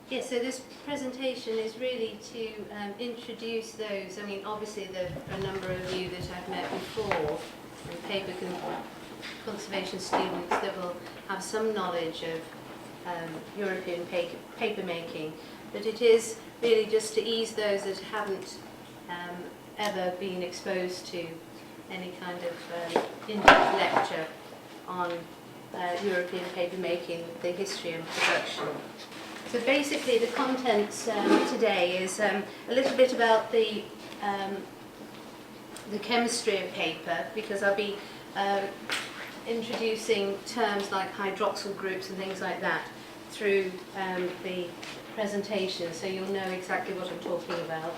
Yes, so this presentation is really to introduce those. I mean, obviously there are a number of you that I've met before, and paper conservation students that will have some knowledge of European paper making, but it is really just to ease those that haven't ever been exposed to any kind of in-depth lecture on European paper making, the history and production. So basically the contents today is a little bit about the chemistry of paper, because I'll be introducing terms like hydroxyl groups and things like that through the presentation, so you'll know exactly what I'm talking about,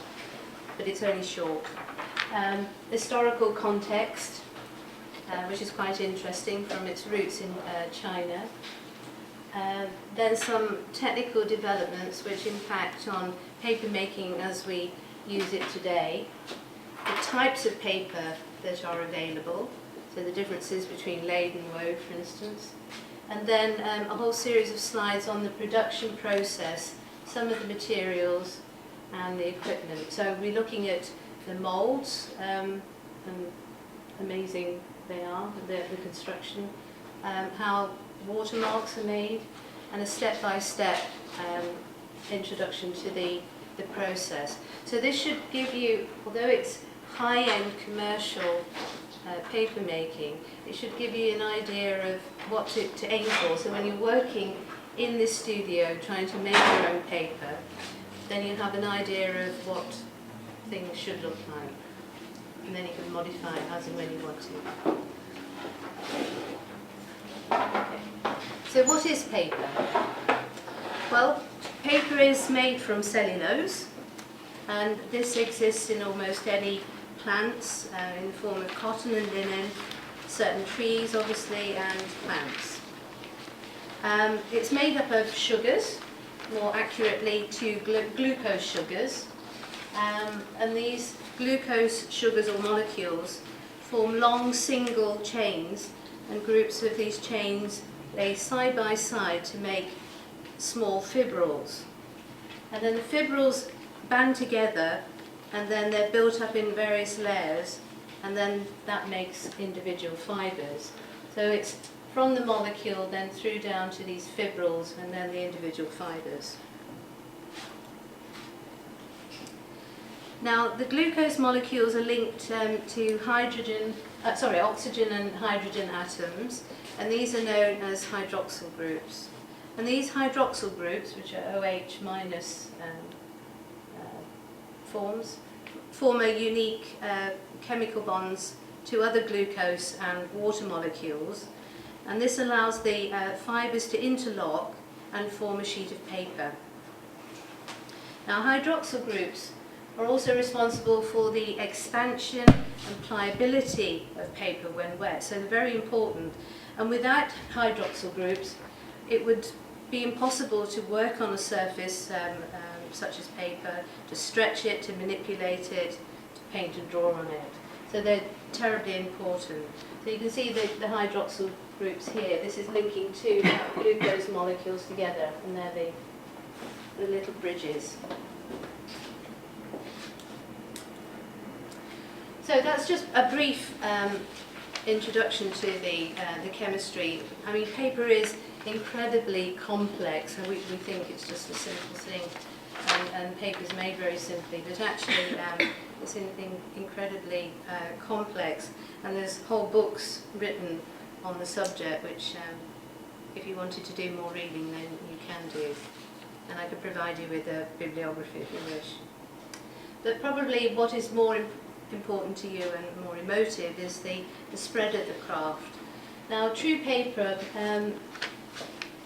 but it's only short. Historical context, which is quite interesting from its roots in China. Then some technical developments which impact on paper making as we use it today. The types of paper that are available, so the differences between laid and wove, for instance. And then a whole series of slides on the production process, some of the materials and the equipment. So we're looking at the moulds, and amazing they are, the construction, how watermarks are made, and a step-by-step introduction to the process. So this should give you, although it's high-end commercial paper making, it should give you an idea of what to aim for. So when you're working in this studio trying to make your own paper, then you have an idea of what things should look like, and then you can modify it as and when you want to. Okay. So what is paper? Well, paper is made from cellulose, and this exists in almost any plants in the form of cotton and linen, certain trees obviously, and plants. It's made up of sugars, more accurately two glucose sugars, and these glucose sugars or molecules form long single chains, and groups of these chains lay side by side to make small fibrils. And then the fibrils band together, and then they're built up in various layers, and then that makes individual fibres. So it's from the molecule then through down to these fibrils and then the individual fibres. Now the glucose molecules are linked to oxygen and hydrogen atoms, and these are known as hydroxyl groups. And these hydroxyl groups, which are OH minus form a unique chemical bonds to other glucose and water molecules, and this allows the fibres to interlock and form a sheet of paper. Now hydroxyl groups are also responsible for the expansion and pliability of paper when wet, so they're very important. And without hydroxyl groups, it would be impossible to work on a surface such as paper, to stretch it, to manipulate it, to paint and draw on it. So they're terribly important. So you can see the hydroxyl groups here. This is linking two glucose molecules together, and they're the little bridges. So that's just a brief introduction to the chemistry. I mean, paper is incredibly complex, and we think it's just a simple thing, and paper is made very simply, but actually it's incredibly complex, and there's whole books written on the subject, which if you wanted to do more reading, then you can do, and I could provide you with a bibliography if you wish. But probably what is more important to you and more emotive is the spread of the craft. Now, true paper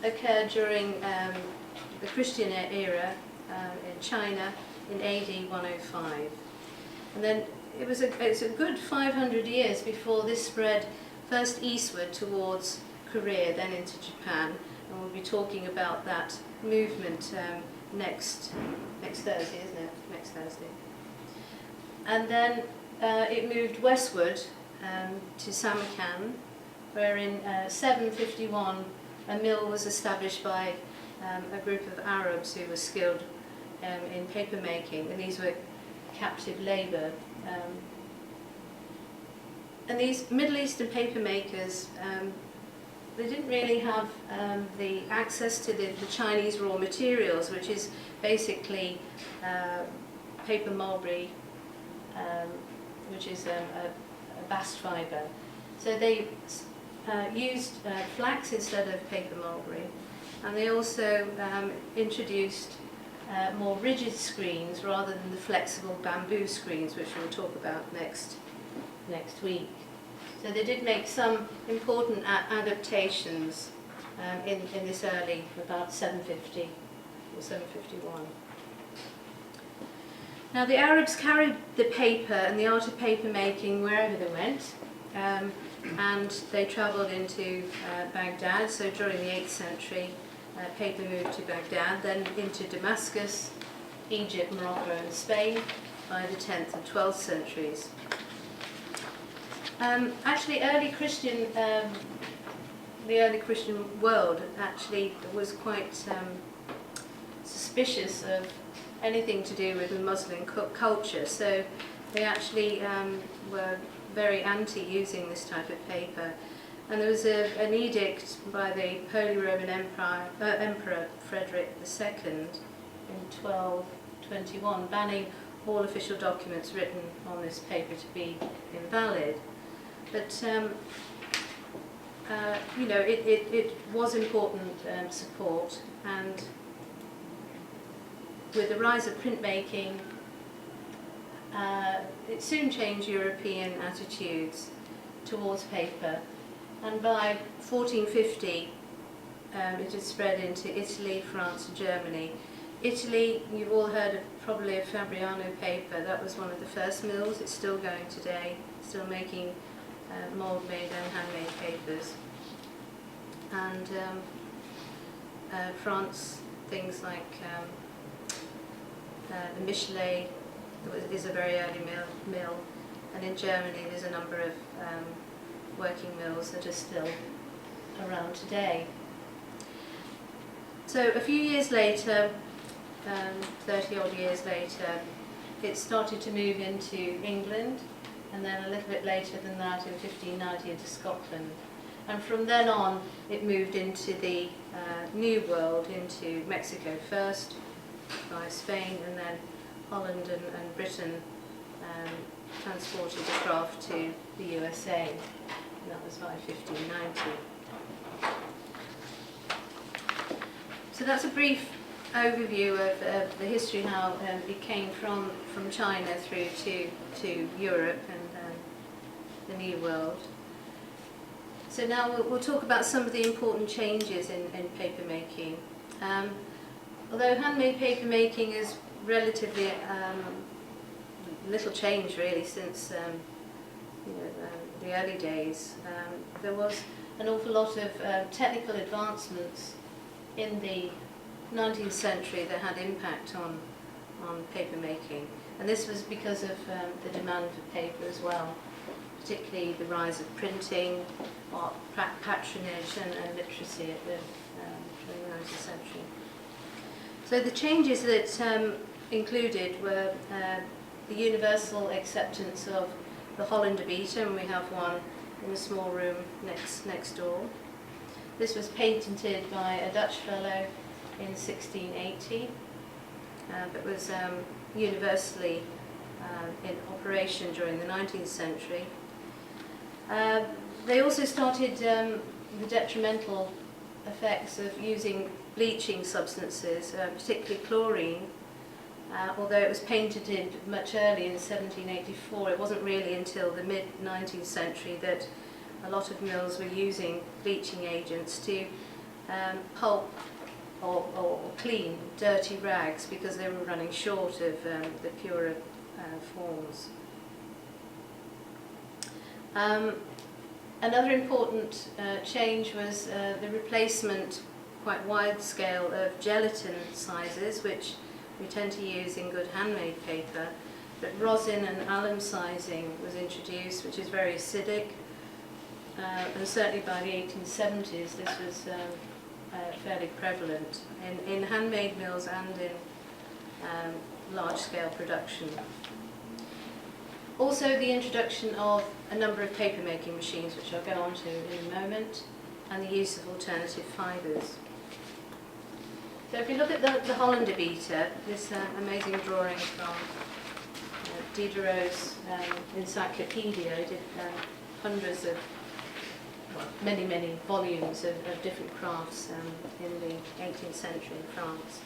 occurred during the Christian era in China in AD 105, and then it's a good 500 years before this spread first eastward towards Korea, then into Japan, and we'll be talking about that movement next Thursday, isn't it? Next Thursday. And then it moved westward to Samarkand, where in 751 a mill was established by a group of Arabs who were skilled in paper making, and these were captive labour. And these Middle Eastern paper makers, they didn't really have the access to the Chinese raw materials, which is basically paper mulberry, which is a bast fibre. So they used flax instead of paper mulberry, and they also introduced more rigid screens rather than the flexible bamboo screens, which we'll talk about next week. So they did make some important adaptations in this early, about 750 or 751. Now the Arabs carried the paper and the art of paper making wherever they went, and they travelled into Baghdad. So during the 8th century, paper moved to Baghdad, then into Damascus, Egypt, Morocco and Spain by the 10th and 12th centuries. Actually, the early Christian world actually was quite suspicious of anything to do with the Muslim culture, so they actually were very anti using this type of paper. And there was an edict by the Holy Roman Emperor Frederick II in 1221 banning all official documents written on this paper to be invalid. But you know, it was important support, and with the rise of printmaking, it soon changed European attitudes towards paper, and by 1450 it had spread into Italy, France and Germany. Italy, you've all heard probably of Fabriano paper. That was one of the first mills. It's still going today, still making mould-made and handmade papers. And France, things like the Michelet is a very early mill, and in Germany there's a number of working mills that are still around today. So a few years later, 30 odd years later, it started to move into England, and then a little bit later than that, in 1590, into Scotland. And from then on, it moved into the New World, into Mexico first, by Spain, and then Holland and Britain transported the craft to the USA, and that was by 1590. So that's a brief overview of the history, how it came from China through to Europe and the New World. So now we'll talk about some of the important changes in paper making. Although handmade paper making is relatively little change really since the early days, there was an awful lot of technical advancements in the 19th century that had impact on paper making, and this was because of the demand for paper as well, particularly the rise of printing, art patronage and literacy at the 19th century. So the changes that included were the universal acceptance of the Hollander beater, and we have one in a small room next door. This was patented by a Dutch fellow in 1680, but was universally in operation during the 19th century. They also started the detrimental effects of using bleaching substances, particularly chlorine. Although it was patented much earlier in 1784, it wasn't really until the mid-19th century that a lot of mills were using bleaching agents to pulp or clean dirty rags, because they were running short of the purer forms. Another important change was the replacement, quite wide scale, of gelatin sizes, which we tend to use in good handmade paper, but rosin and alum sizing was introduced, which is very acidic, and certainly by the 1870s this was fairly prevalent in handmade mills and in large-scale production. Also the introduction of a number of paper-making machines, which I'll go on to in a moment, and the use of alternative fibres. So if you look at the Hollander beater, this amazing drawing from Diderot's encyclopedia, he did hundreds of, well, many volumes of different crafts in the 18th century in France.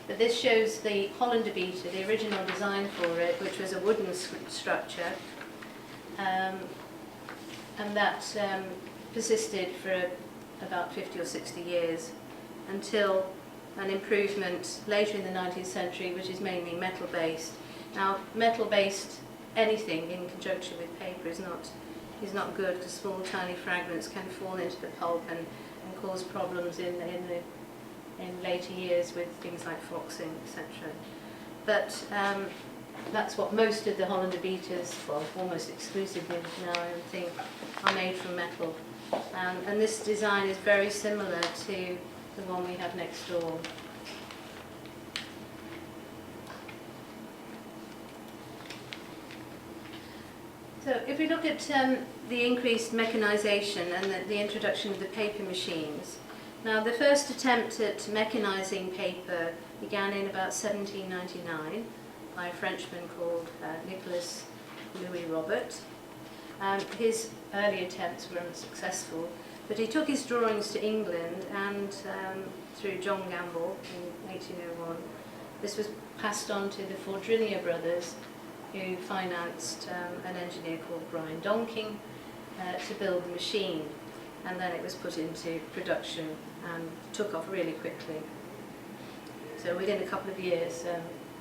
But this shows the Hollander beater, the original design for it, which was a wooden structure, and that persisted for about 50 or 60 years until an improvement later in the 19th century, which is mainly metal-based. Now, metal-based anything in conjunction with paper is not good, because small tiny fragments can fall into the pulp and cause problems in later years with things like foxing, etc. But that's what most of the Hollander beaters, well, almost exclusively now I think, are made from metal. And this design is very similar to the one we have next door. So if we look at the increased mechanisation and the introduction of the paper machines, now the first attempt at mechanising paper began in about 1799 by a Frenchman called Nicolas Louis Robert. His early attempts were unsuccessful, but he took his drawings to England, and through John Gamble in 1801, this was passed on to the Fordrinia brothers, who financed an engineer called Brian Donking to build the machine, and then it was put into production and took off really quickly. So within a couple of years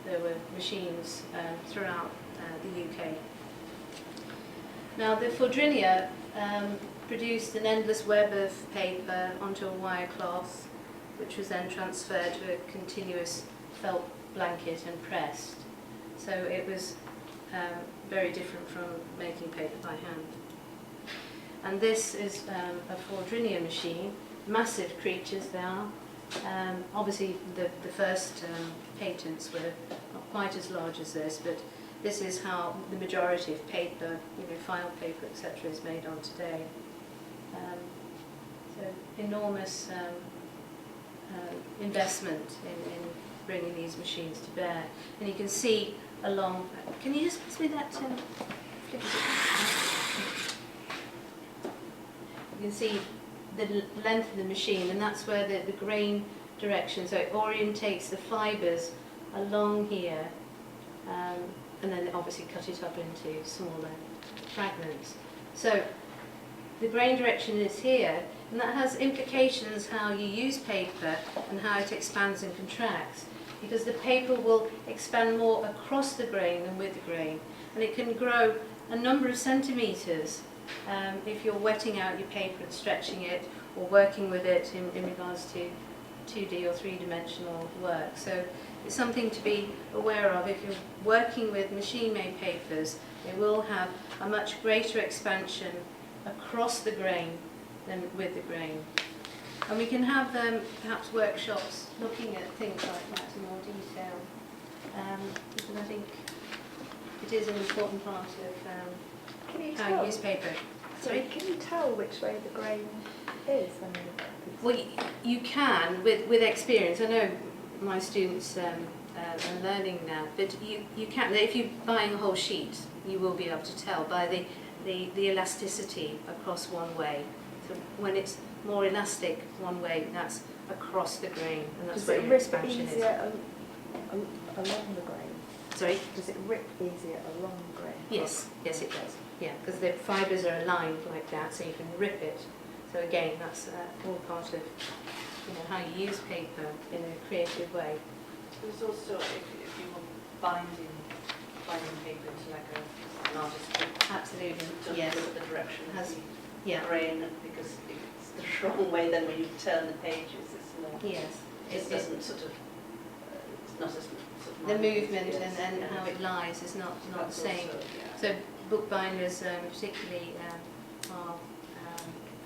there were machines throughout the UK. Now the Fordrinia produced an endless web of paper onto a wire cloth, which was then transferred to a continuous felt blanket and pressed. So it was very different from making paper by hand. And this is a Fordrinia machine, massive creatures they are. Obviously the first patents were not quite as large as this, but this is how the majority of paper, file paper, etc., is made on today. So enormous investment in bringing these machines to bear. And you can see along, can you just pass me that flip? You can see the length of the machine, and that's where the grain direction, so it orientates the fibres along here, and then obviously cut it up into smaller fragments. So the grain direction is here, and that has implications how you use paper and how it expands and contracts, because the paper will expand more across the grain than with the grain, and it can grow a number of centimetres if you're wetting out your paper and stretching it, or working with it in regards to 2D or three-dimensional work. So it's something to be aware of. If you're working with machine-made papers, they will have a much greater expansion across the grain than with the grain. And we can have perhaps workshops looking at things like that in more detail, because I think it is an important part of how you use paper. Sorry, can you tell which way the grain is? Well, you can with experience. I know my students are learning now, but you can. If you're buying a whole sheet, you will be able to tell by the elasticity across one way. So when it's more elastic one way, that's across the grain, and that's where your expansion is. Does it rip easier along the grain? Sorry? Does it rip easier along the grain? Yes, yes it does. Yeah, because the fibres are aligned like that, so you can rip it. So again, that's all part of how you use paper in a creative way. There's also, if you want binding paper into like an artist, absolutely, yes, look at the direction of the grain, because if it's the wrong way, then when you turn the pages, it's more. Yes, it doesn't sort of. It's not as sort of. The movement and how it lies is not the same. Also, yeah. So bookbinders particularly are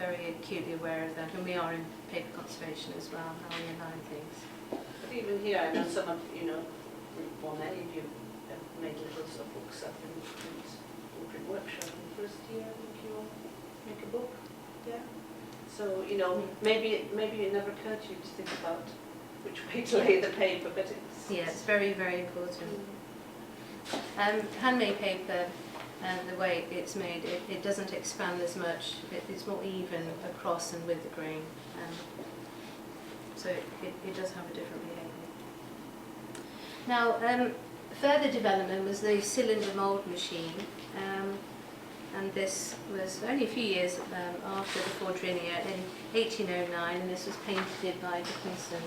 very acutely aware of that, and we are in paper conservation as well, how we align things. But even here, I know some of, you know, well, many of you have made little sort of books up in print workshop in the first year, I think you all make a book. Yeah. So, you know, maybe it never occurred to you to think about which way to lay the paper, but it's... Yeah, it's very, very important. Handmade paper, and the way it's made, it doesn't expand as much. It's more even across and with the grain. So it does have a different behaviour. Now, further development was the cylinder-mould machine, and this was only a few years after the Fordrainia in 1809, and this was painted by Dickinson.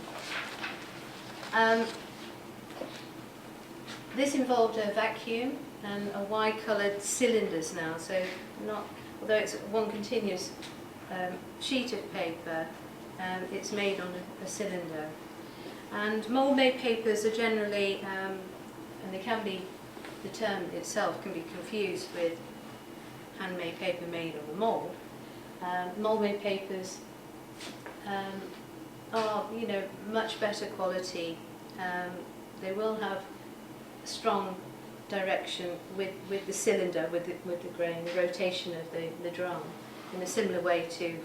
This involved a vacuum and a wide-coloured cylinders now, so although it's one continuous sheet of paper, it's made on a cylinder. And mould-made papers are generally, and they can be, the term itself can be confused with handmade paper made of a mould. Mould-made papers are, you know, much better quality. They will have strong direction with the cylinder, with the grain, the rotation of the drum, in a similar way to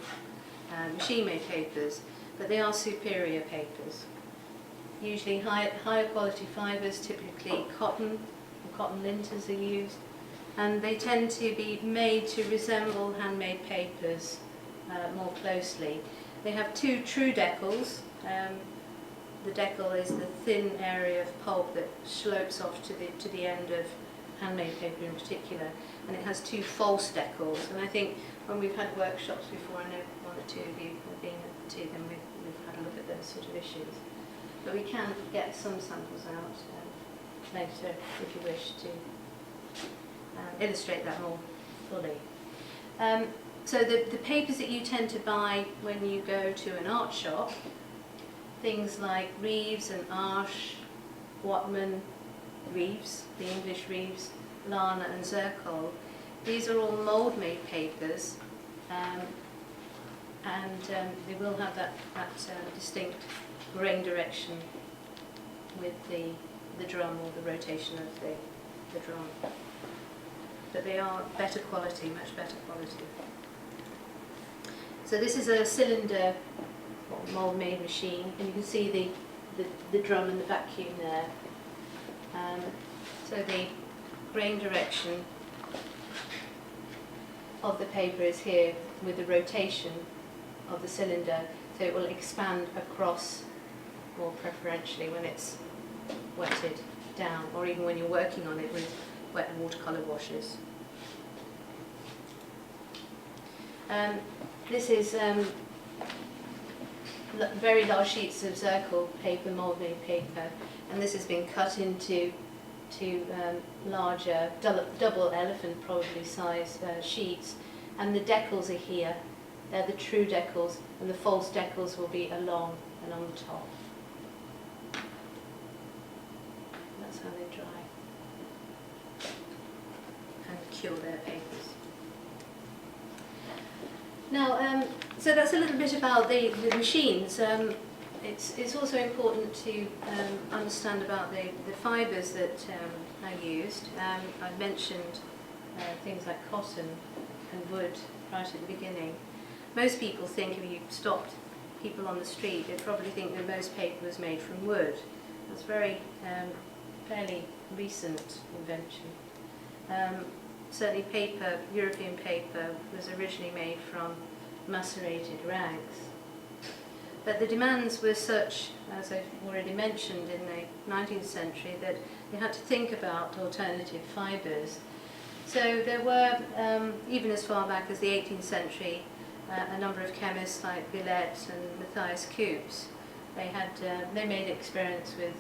machine-made papers, but they are superior papers. Usually higher quality fibres, typically cotton, or cotton linters are used, and they tend to be made to resemble handmade papers more closely. They have two true deckles. The deckle is the thin area of pulp that slopes off to the end of handmade paper in particular, and it has two false deckles. And I think when we've had workshops before, I know one or two of you have been to them, we've had a look at those sort of issues. But we can get some samples out later if you wish to illustrate that more fully. So the papers that you tend to buy when you go to an art shop, things like Reeves and Arsh, Watman, Reeves, the English Reeves, Lana and Zercall, these are all mould-made papers, and they will have that distinct grain direction with the drum, or the rotation of the drum. But they are better quality, much better quality. So this is a cylinder mould-made machine, and you can see the drum and the vacuum there. So the grain direction of the paper is here with the rotation of the cylinder, so it will expand across more preferentially when it's wetted down, or even when you're working on it with wet and watercolour washes. This is very large sheets of Zercall paper, mould-made paper, and this has been cut into larger, double elephant probably size sheets, and the deckles are here. They're the true deckles, and the false deckles will be along and on the top. That's how they dry and cure their papers. Now, so that's a little bit about the machines. It's also important to understand about the fibres that are used. I've mentioned things like cotton and wood right at the beginning. Most people think, if you stopped people on the street, they'd probably think that most paper was made from wood. That's very fairly recent invention. Certainly paper, European paper, was originally made from macerated rags. But the demands were such, as I've already mentioned, in the 19th century, that they had to think about alternative fibres. So there were, even as far back as the 18th century, a number of chemists like Villette and Matthias Coops. They made experiments with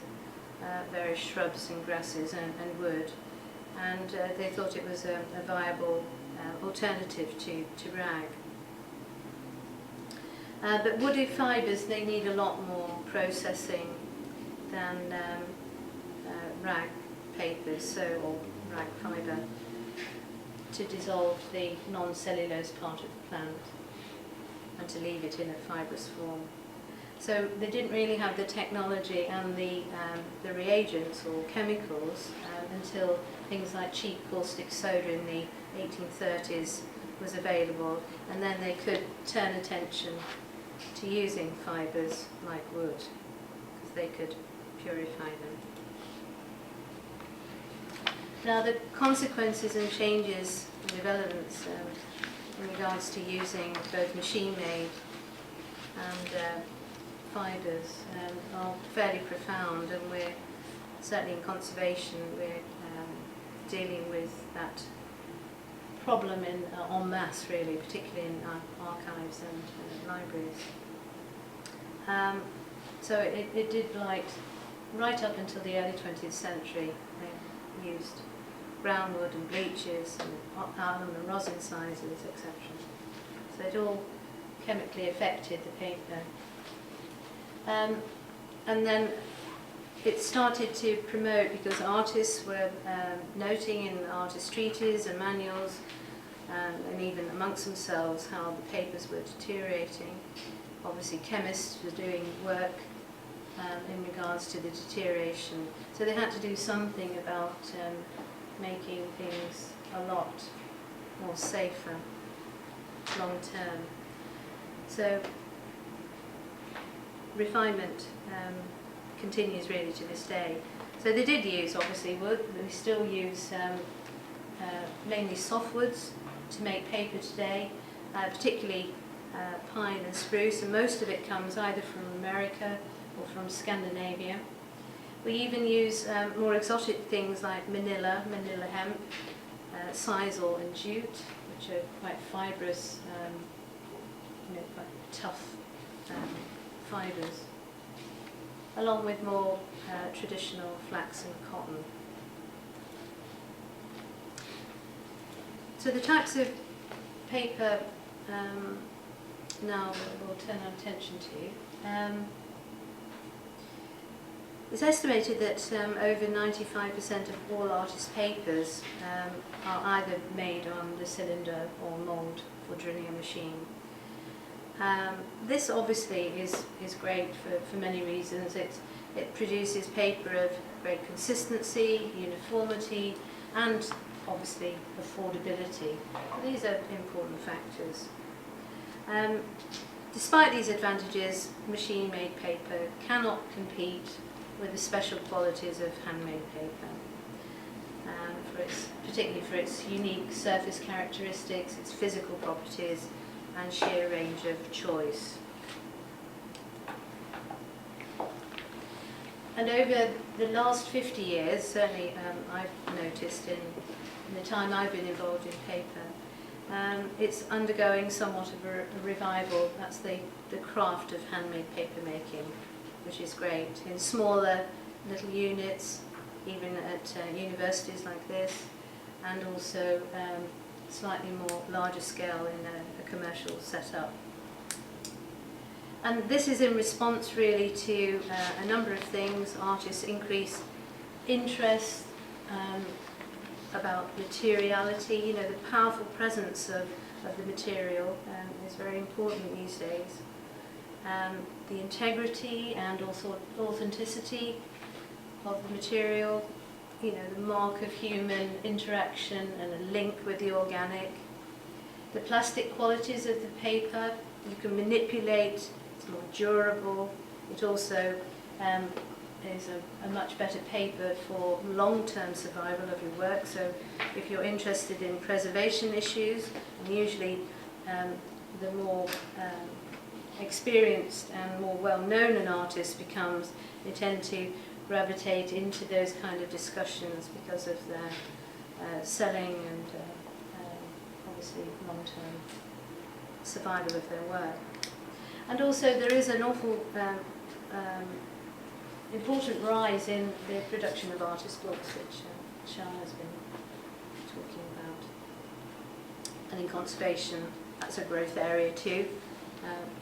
various shrubs and grasses and wood, and they thought it was a viable alternative to rag. But wooded fibres, they need a lot more processing than rag papers, or rag fibre, to dissolve the non-cellulose part of the plant. and to leave it in a fibrous form. So they didn't really have the technology and the reagents or chemicals until things like cheap caustic soda in the 1830s was available, and then they could turn attention to using fibres like wood because they could purify them. Now the consequences and changes and developments in regards to using both machine-made and fibres are fairly profound, and we're certainly in conservation we're dealing with that problem in en masse, really, particularly in archives and libraries. So it did blight right up until the early 20th century. They used brown wood and bleaches and alum and rosin sizes, etc. So it all chemically affected the paper. And then it started to promote, because artists were noting in artist treatises and manuals, and even amongst themselves, how the papers were deteriorating. Obviously chemists were doing work in regards to the deterioration. So they had to do something about making things a lot more safer long term. So refinement continues really to this day. So they did use obviously wood, but we still use mainly softwoods to make paper today, particularly pine and spruce, and most of it comes either from America or from Scandinavia. We even use more exotic things like manila hemp, sisal and jute, which are quite fibrous, quite tough fibres, along with more traditional flax and cotton. So the types of paper now we'll turn our attention to. It's estimated that over 95% of all artist papers are either made on the cylinder or mould for drilling a machine. This obviously is great for many reasons. It produces paper of great consistency, uniformity, and obviously affordability. These are important factors. Despite these advantages, machine-made paper cannot compete with the special qualities of handmade paper, particularly for its unique surface characteristics, its physical properties, and sheer range of choice. And over the last 50 years, certainly I've noticed in the time I've been involved in paper, it's undergoing somewhat of a revival. That's the craft of handmade paper making, which is great, in smaller little units, even at universities like this, and also slightly more larger scale in a commercial setup. And this is in response really to a number of things. Artists' increased interest about materiality. The powerful presence of the material is very important these days. The integrity and also authenticity of the material, the mark of human interaction and a link with the organic. The plastic qualities of the paper, you can manipulate, it's more durable. It also is a much better paper for long-term survival of your work. So if you're interested in preservation issues, and usually the more experienced and more well-known an artist becomes, they tend to gravitate into those kind of discussions because of their selling and obviously long-term survival of their work. And also there is an awful important rise in the production of artist books, which Shah has been talking about. And in conservation, that's a growth area too,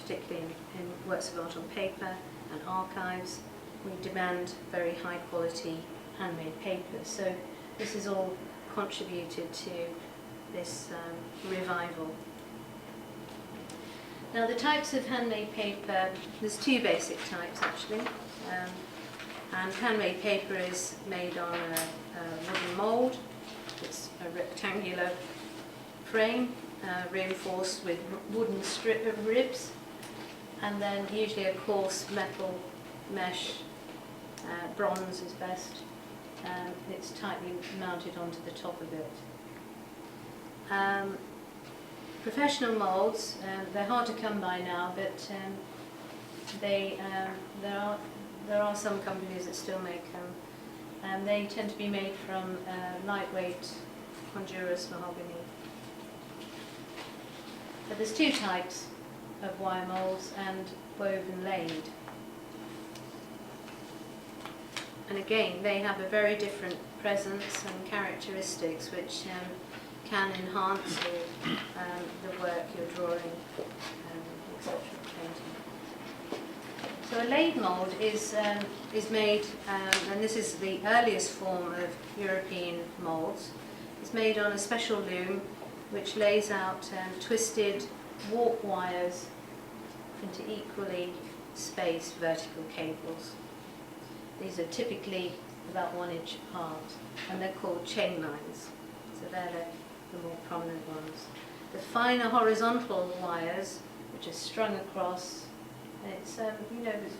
particularly in works of art on paper and archives. We demand very high quality handmade paper. So this has all contributed to this revival. Now the types of handmade paper, there's two basic types actually. And handmade paper is made on a wooden mould. It's a rectangular frame reinforced with wooden strip of ribs, and then usually a coarse metal mesh, bronze is best. It's tightly mounted onto the top of it. Professional moulds, they're hard to come by now, but there are some companies that still make them. They tend to be made from lightweight Honduras mahogany. But there's two types of wire moulds, and wove and laid. And again, they have a very different presence and characteristics which can enhance the work you're drawing, etc. painting. So a laid mould is made, and this is the earliest form of European moulds. It's made on a special loom which lays out twisted warp wires into equally spaced vertical cables. These are typically about 1 inch apart, and they're called chain lines. So they're the more prominent ones. The finer horizontal wires, which are strung across, and it's there's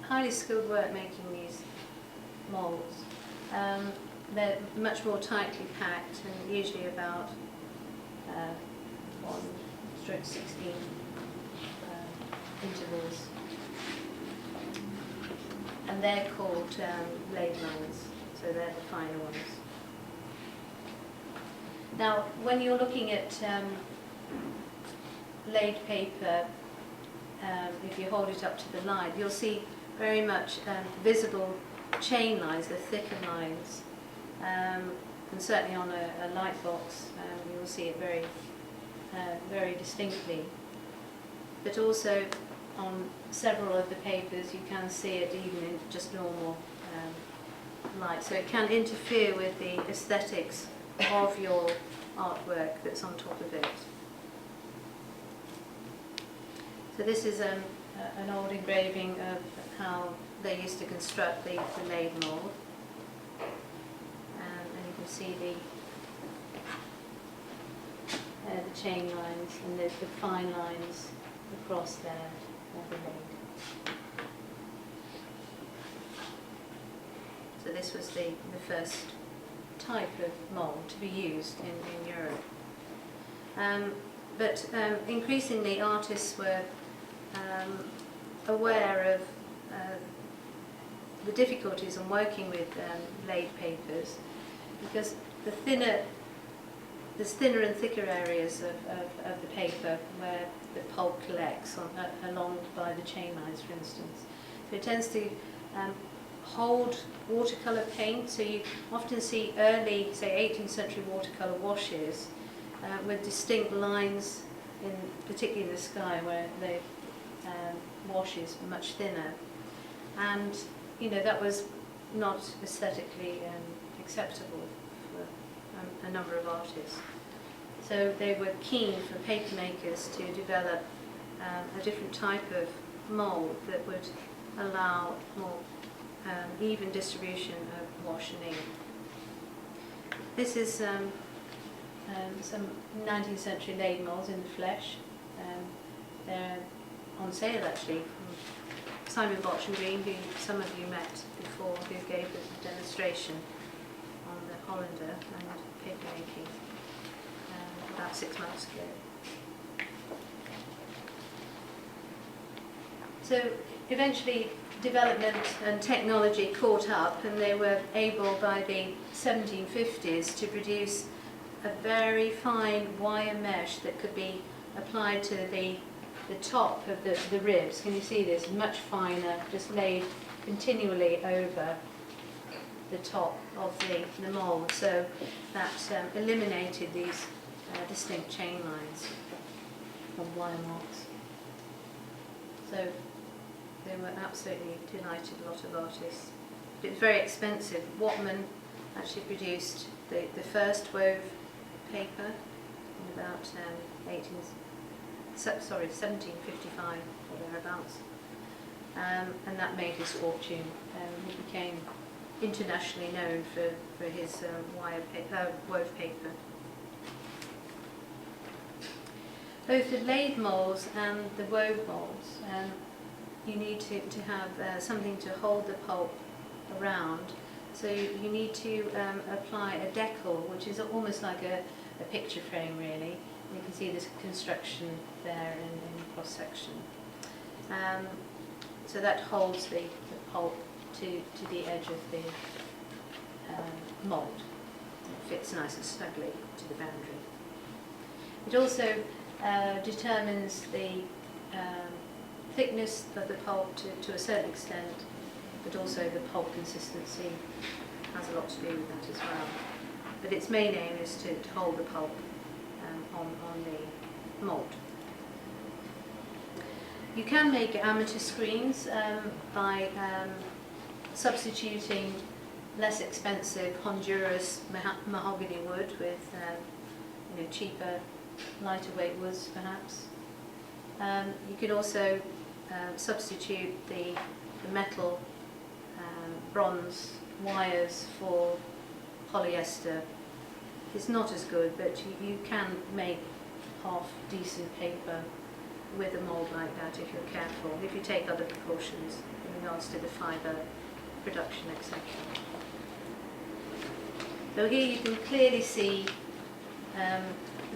highly skilled work making these moulds. They're much more tightly packed, and usually about 1/16 intervals. And they're called laid lines, so they're the finer ones. Now, when you're looking at laid paper, if you hold it up to the light, you'll see very much visible chain lines, the thicker lines. And certainly on a light box, you'll see it very distinctly. But also on several of the papers, you can see it even in just normal light. So it can interfere with the aesthetics of your artwork that's on top of it. So this is an old engraving of how they used to construct the laid mould. And you can see the chain lines and the fine lines across there of the laid. So this was the first type of mould to be used in Europe. But increasingly artists were aware of the difficulties in working with laid papers, because there's thinner and thicker areas of the paper where the pulp collects along by the chain lines, for instance. So it tends to hold watercolour paint, so you often see early, say 18th century watercolour washes with distinct lines, particularly in the sky where the wash is much thinner. And that was not aesthetically acceptable for a number of artists. So they were keen for paper makers to develop a different type of mould that would allow more even distribution of wash and ink. This is some 19th century laid moulds in the flesh. They're on sale actually from Simon Botch and Green, who some of you met before, who gave a demonstration on the Hollander and papermaking about 6 months ago. So eventually development and technology caught up, and they were able by the 1750s to produce a very fine wire mesh that could be applied to the top of the ribs. Can you see this? Much finer, just laid continually over the top of the mould, so that eliminated these distinct chain lines of wire marks. So they were absolutely delighted, a lot of artists. But it was very expensive. Watman actually produced the first wove paper in about sorry, 1755 or thereabouts. And that made his fortune. He became internationally known for his wove paper. Both the lathe moulds and the wove moulds, you need to have something to hold the pulp around. So you need to apply a deckle, which is almost like a picture frame really. You can see this construction there in cross-section. So that holds the pulp to the edge of the mould. It fits nice and snugly to the boundary. It also determines the thickness of the pulp to a certain extent, but also the pulp consistency has a lot to do with that as well. But its main aim is to hold the pulp on the mould. You can make amateur screens by substituting less expensive Honduras mahogany wood with cheaper, lighter weight woods perhaps. You can also substitute the metal bronze wires for polyester. It's not as good, but you can make half decent paper with a mould like that if you're careful, if you take other precautions in regards to the fibre production, etc. So here you can clearly see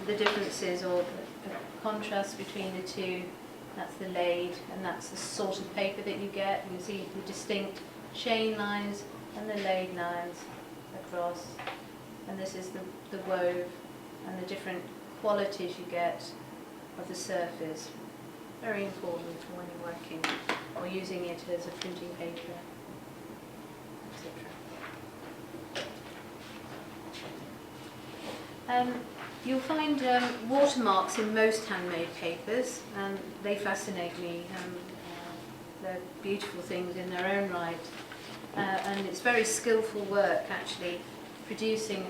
the differences or the contrast between the two. That's the lathe and that's the sort of paper that you get. You can see the distinct chain lines and the lathe lines across. And this is the wove and the different qualities you get of the surface. Very important for when you're working or using it as a printing paper, etc. You'll find watermarks in most handmade papers, and they fascinate me. They're beautiful things in their own right, and it's very skillful work actually producing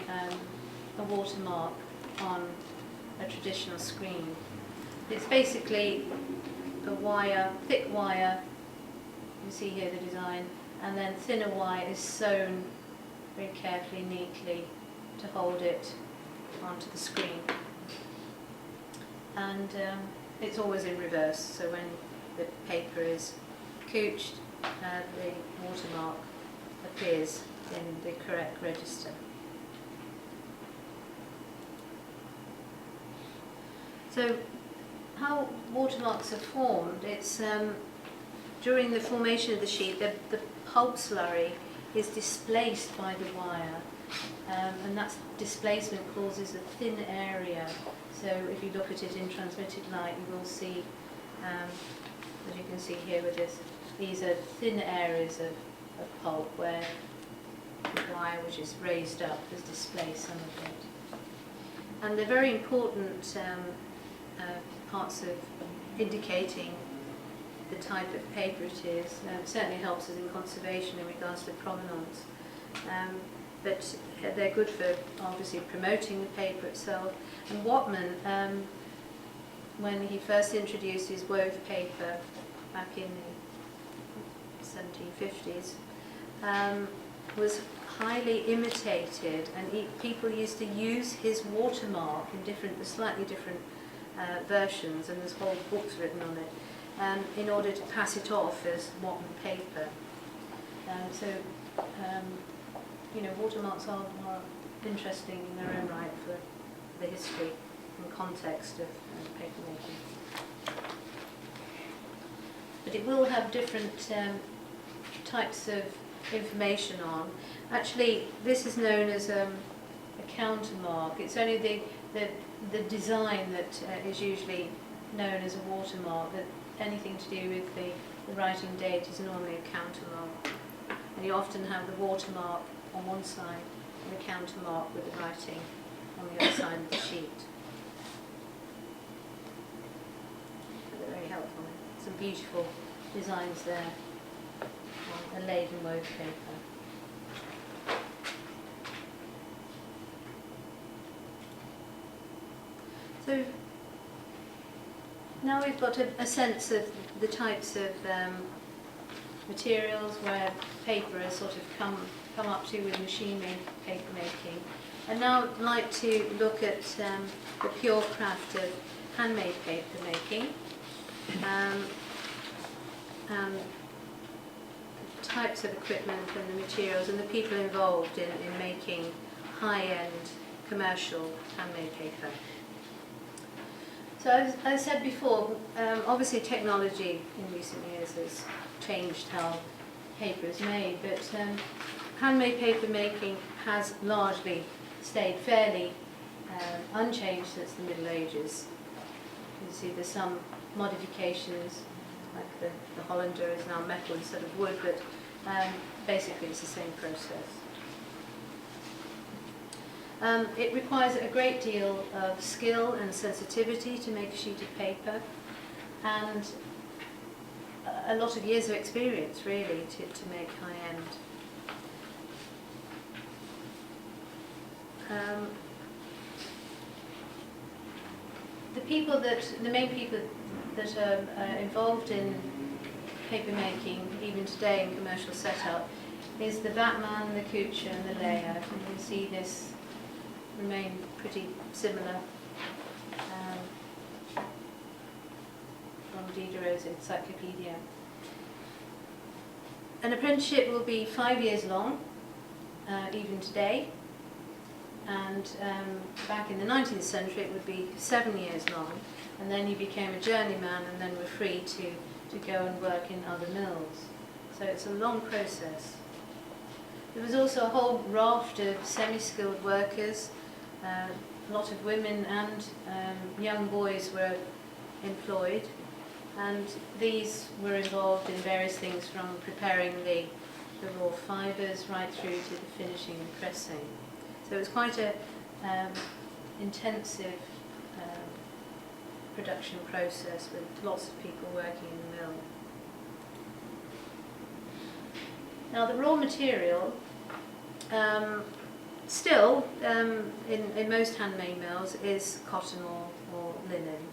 a watermark on a traditional screen. It's basically a wire, thick wire, you see here the design, and then thinner wire is sewn very carefully, neatly to hold it onto the screen. And it's always in reverse, so when the paper is couched, the watermark appears in the correct register. So how watermarks are formed, it's during the formation of the sheet, the pulp slurry is displaced by the wire, and that displacement causes a thin area. So if you look at it in transmitted light, you will see, as you can see here with this, these are thin areas of pulp where the wire, which is raised up, has displaced some of it. And they're very important parts of indicating the type of paper it is. It certainly helps us in conservation in regards to provenance. But they're good for obviously promoting the paper itself. And Whatman, when he first introduced his wove paper back in the 1750s, was highly imitated, and people used to use his watermark in slightly different versions, and there's whole books written on it, in order to pass it off as Whatman paper. Watermarks are interesting in their own right for the history and context of papermaking. But it will have different types of information on. Actually, this is known as a countermark. It's only the design that is usually known as a watermark, that anything to do with the writing date is normally a countermark. And you often have the watermark on one side and the countermark with the writing on the other side of the sheet. They're very helpful. Some beautiful designs there on a lathe and wove paper. So now we've got a sense of the types of materials where paper has sort of come up to with machine-made paper making. And now I'd like to look at the pure craft of handmade paper making, and the types of equipment and the materials and the people involved in making high-end commercial handmade paper. So as I said before, obviously technology in recent years has changed how paper is made, but handmade paper making has largely stayed fairly unchanged since the Middle Ages. You can see there's some modifications, like the Hollander is now metal instead of wood, but basically it's the same process. It requires a great deal of skill and sensitivity to make a sheet of paper, and a lot of years of experience really to make high-end. The main people that are involved in paper making, even today in commercial setup, is the batman, the coucher and the layer. And you can see this remain pretty similar from Diderot's encyclopedia. An apprenticeship will be 5 years long, even today, and back in the 19th century it would be 7 years long, and then you became a journeyman and then were free to go and work in other mills. So it's a long process. There was also a whole raft of semi-skilled workers. A lot of women and young boys were employed, and these were involved in various things from preparing the raw fibres right through to the finishing and pressing. So it was quite a intensive production process with lots of people working in the mill. Now the raw material still in most handmade mills is cotton or linen,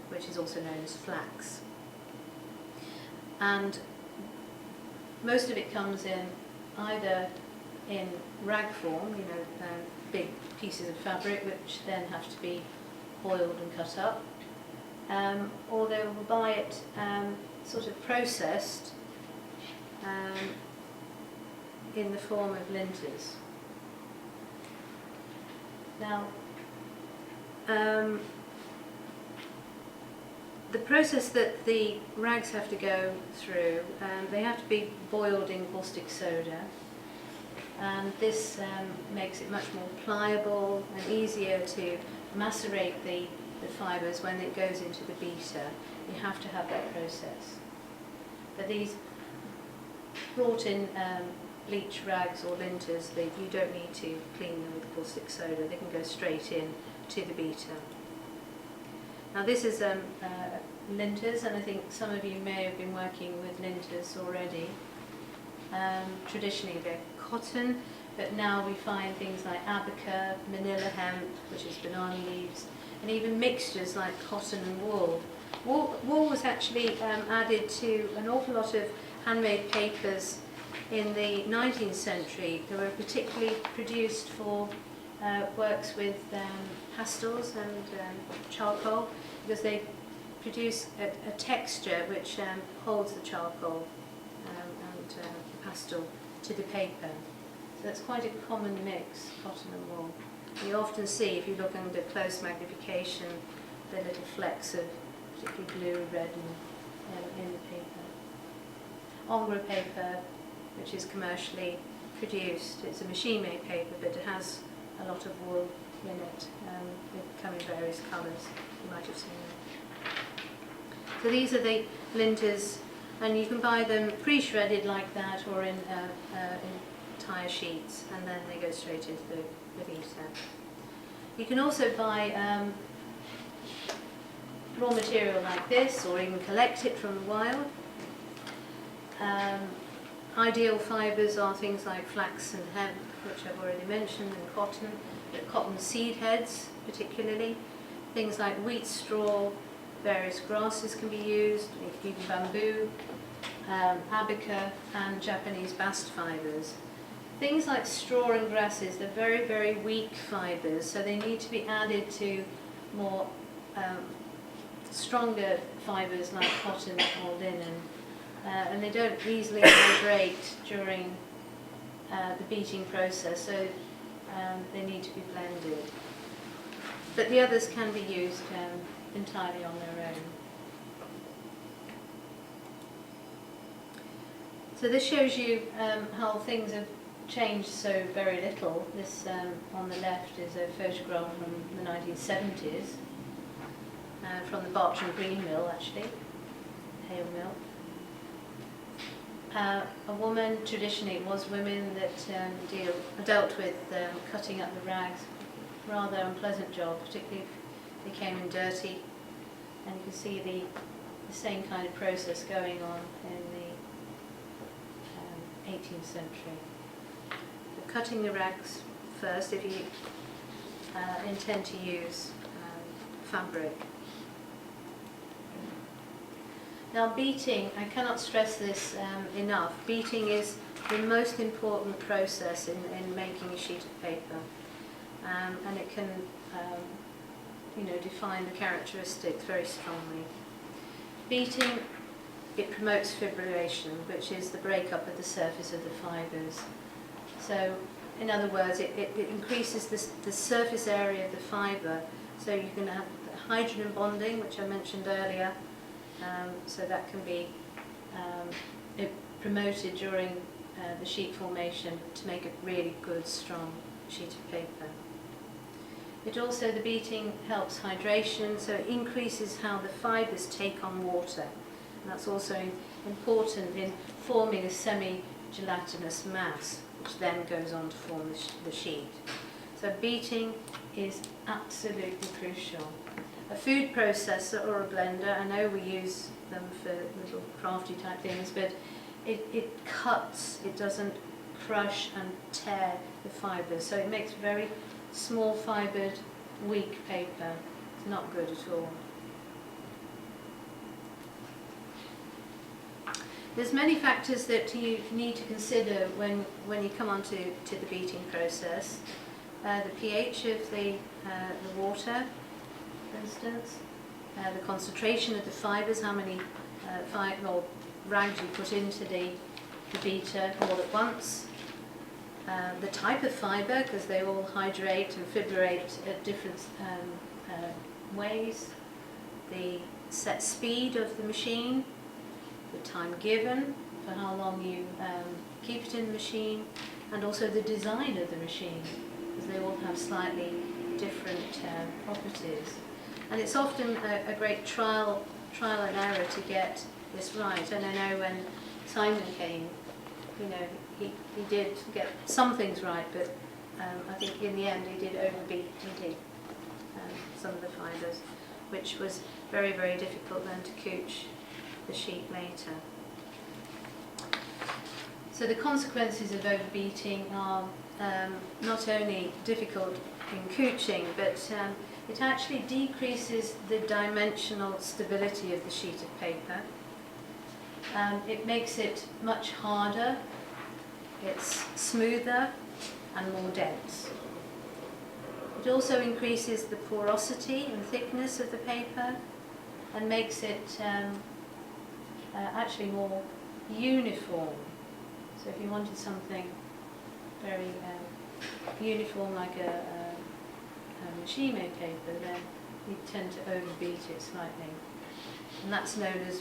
which is also known as flax. And most of it comes in either in rag form, big pieces of fabric which then have to be boiled and cut up, or they will buy it sort of processed in the form of linters. Now, the process that the rags have to go through, they have to be boiled in caustic soda, and this makes it much more pliable and easier to macerate the fibres when it goes into the beater. You have to have that process. But these brought in bleach rags or linters, you don't need to clean them with caustic soda, they can go straight in to the beater. Now this is linters, and I think some of you may have been working with linters already. Traditionally they're cotton, but now we find things like abaca, manila hemp, which is banana leaves, and even mixtures like cotton and wool. Wool was actually added to an awful lot of handmade papers in the 19th century. They were particularly produced for works with pastels and charcoal, because they produce a texture which holds the charcoal and the pastel to the paper. So that's quite a common mix, cotton and wool. You often see, if you look under close magnification, the little flecks of particularly blue, red in the paper. Ombre paper, which is commercially produced, it's a machine-made paper, but it has a lot of wool in it, they come in various colours, you might have seen them. So these are the linters, and you can buy them pre-shredded like that, or in tire sheets, and then they go straight into the beater. You can also buy raw material like this, or even collect it from the wild. Ideal fibres are things like flax and hemp, which I've already mentioned, and cotton, but cotton seed heads particularly, things like wheat straw, Various grasses can be used, even bamboo, abaca and Japanese bast fibres. Things like straw and grasses, they're very, very weak fibres, so they need to be added to more stronger fibres like cotton or linen. And they don't easily hydrate during the beating process, so they need to be blended. But the others can be used entirely on their own. So this shows you how things have changed so very little. This on the left is a photograph from the 1970s, from the Bartram Green Mill actually, Hale Mill. A woman, traditionally it was women that dealt with cutting up the rags. Rather unpleasant job, particularly if they came in dirty. And you can see the same kind of process going on in the 18th century. So cutting the rags first if you intend to use fabric. Now beating, I cannot stress this enough, beating is the most important process in making a sheet of paper. And it can define the characteristics very strongly. Beating, it promotes fibrillation, which is the breakup of the surface of the fibres. So, in other words, it increases the surface area of the fibre, so you can have hydrogen bonding, which I mentioned earlier, so that can be promoted during the sheet formation to make a really good, strong sheet of paper. It also, the beating helps hydration, so it increases how the fibres take on water. And that's also important in forming a semi-gelatinous mass, which then goes on to form the sheet. So beating is absolutely crucial. A food processor or a blender, I know we use them for little crafty type things, but it cuts, it doesn't crush and tear the fibres, so it makes very small fibred, weak paper. It's not good at all. There's many factors that you need to consider when you come on to the beating process. The pH of the water, for instance, the concentration of the fibres, how many rags you put into the beater all at once. The type of fibre, because they all hydrate and fibrillate at different ways. The set speed of the machine, the time given for how long you keep it in the machine, and also the design of the machine, because they all have slightly different properties. And it's often a great trial and error to get this right. And I know when Simon came, he did get some things right, but I think in the end he did overbeat, some of the fibres, which was very, very difficult then to couch the sheet later. So the consequences of overbeating are not only difficult in couching, but it actually decreases the dimensional stability of the sheet of paper. It makes it much harder, it's smoother and more dense. It also increases the porosity and thickness of the paper and makes it actually more uniform. So if you wanted something very uniform like a machine-made paper, then you tend to overbeat it slightly. And that's known as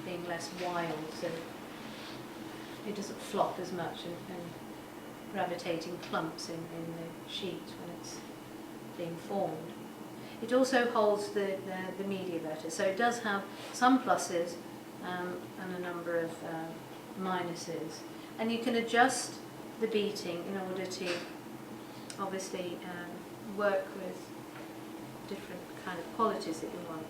being less wild, so it doesn't flop as much and gravitating clumps in the sheet when it's being formed. It also holds the media better, so it does have some pluses and a number of minuses. And you can adjust the beating in order to obviously work with different kind of qualities that you want.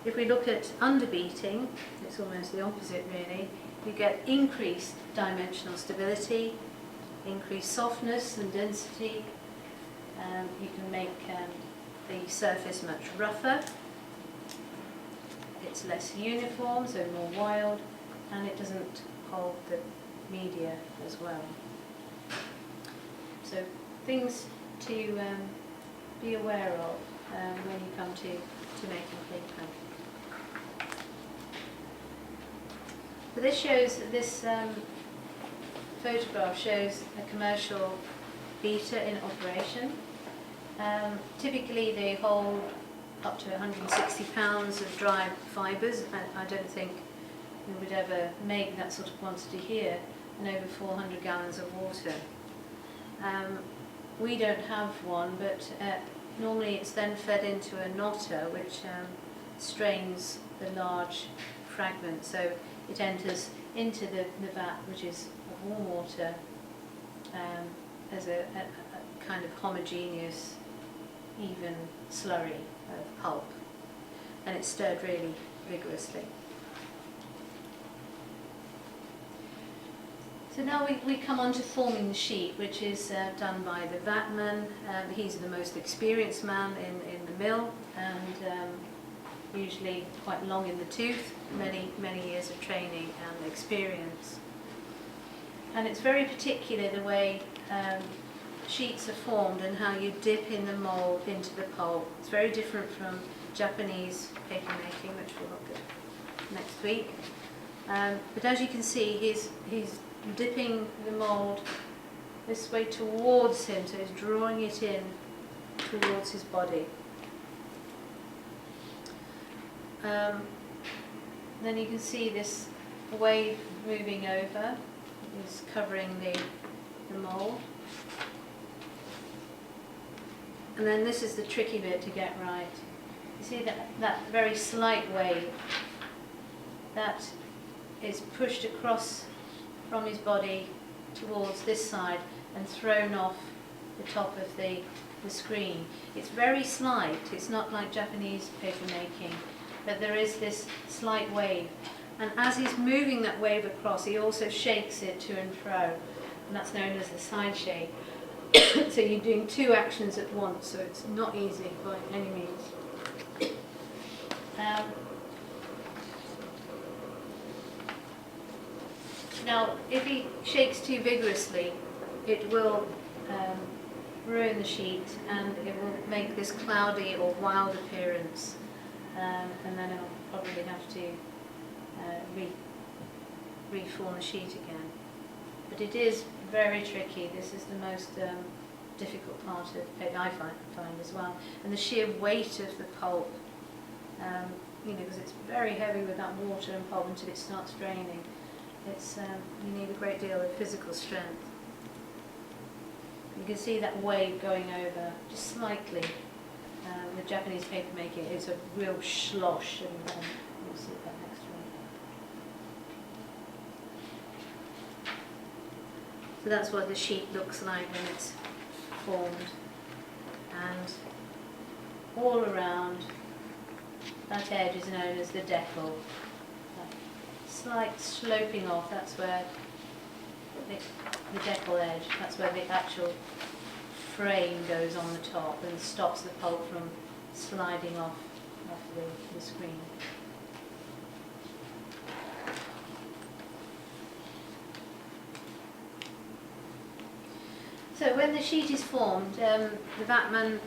If we look at underbeating, it's almost the opposite really. You get increased dimensional stability, increased softness and density. You can make the surface much rougher, it's less uniform, so more wild, and it doesn't hold the media as well. So things to be aware of when you come to making paper. So this photograph shows a commercial beater in operation. Typically they hold up to 160 pounds of dry fibres. I don't think we would ever make that sort of quantity here, and over 400 gallons of water. We don't have one, but normally it's then fed into a knotter which strains the large fragment, so it enters into the vat, which is of warm water, as a kind of homogeneous, even slurry of pulp, and it's stirred really vigorously. So now we come on to forming the sheet, which is done by the vatman. He's the most experienced man in the mill, and usually quite long in the tooth, many years of training and experience. And it's very particular the way sheets are formed and how you dip in the mould into the pulp. It's very different from Japanese papermaking, which we'll look at next week. But as you can see, he's dipping the mould this way towards him, so he's drawing it in towards his body. Then you can see this wave moving over, is covering the mould. And then this is the tricky bit to get right. You see that very slight wave that is pushed across from his body towards this side and thrown off the top of the screen. It's very slight, it's not like Japanese papermaking, but there is this slight wave. And as he's moving that wave across, he also shakes it to and fro, and that's known as the side shake. So you're doing two actions at once, so it's not easy by any means. Now, if he shakes too vigorously, it will ruin the sheet, and it will make this cloudy or wild appearance, and then he'll probably have to reform the sheet again. But it is very tricky. This is the most difficult part of it, I find as well. And the sheer weight of the pulp, because it's very heavy with that water and pulp until it starts draining. It's you need a great deal of physical strength. You can see that wave going over just slightly. With Japanese papermaking, it's a real slosh, and you'll see that next week. So that's what the sheet looks like when it's formed, and all around that edge is known as the deckle. Slight sloping off, that's where the deckle edge, that's where the actual frame goes on the top and stops the pulp from sliding off the screen. So when the sheet is formed, the vatman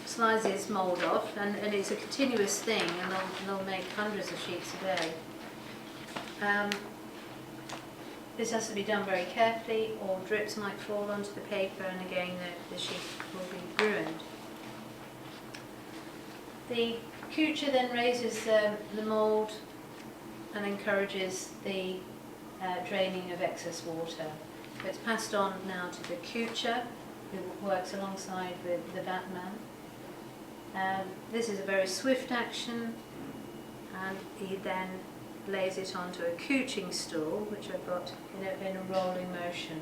slides his mould off, and it's a continuous thing, and they'll make hundreds of sheets a day. This has to be done very carefully, or drips might fall onto the paper, and again the sheet will be ruined. The coucher then raises the mould and encourages the draining of excess water. So it's passed on now to the coucher, who works alongside the vatman. This is a very swift action, and he then lays it onto a couching stool, which I've got in a rolling motion.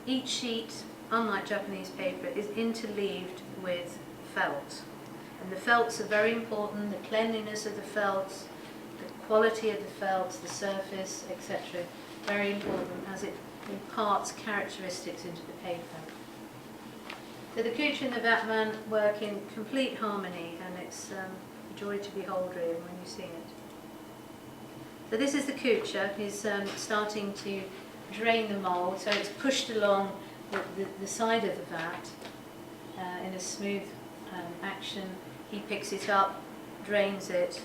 Each sheet, unlike Japanese paper, is interleaved with felt. And the felts are very important, the cleanliness of the felts, the quality of the felts, the surface, etc. Very important, as it imparts characteristics into the paper. So the coucher and the vatman work in complete harmony, and it's joy to behold really when you see it. So this is the coucher. He's starting to drain the mould, so it's pushed along the side of the vat in a smooth action. He picks it up, drains it.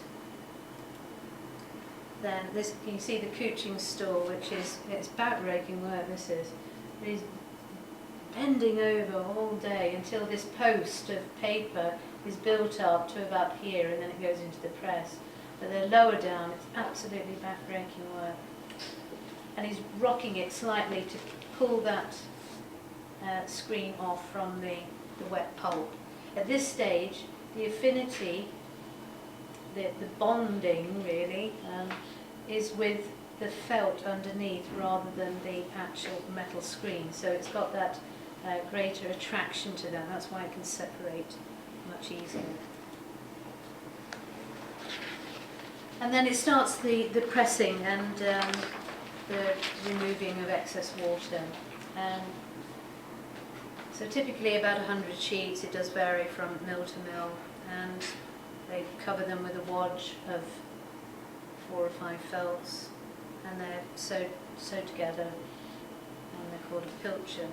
Then this, you can see the couching stool, which is, it's back-breaking work this is. He's bending over all day until this post of paper is built up to about here, and then it goes into the press. But they're lower down, it's absolutely back-breaking work. And he's rocking it slightly to pull that screen off from the wet pulp. At this stage, the affinity, the bonding really, is with the felt underneath rather than the actual metal screen. So it's got that greater attraction to that. That's why it can separate much easier. And then it starts the pressing and the removing of excess water. So typically about 100 sheets. It does vary from mill to mill, and they cover them with a wodge of 4 or 5 felts, and they're sewed together, and they're called a pilcher.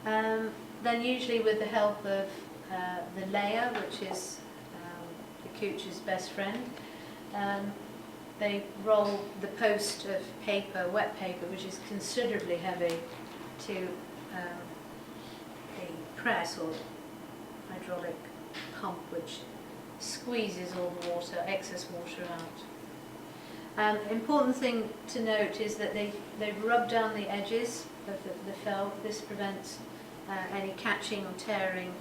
Then usually with the help of the layer, which is the coucher's best friend, they roll the post of paper, wet paper, which is considerably heavy, to the press or hydraulic pump, which squeezes all the water, excess water out. Important thing to note is that they rub down the edges of the felt. This prevents any catching or tearing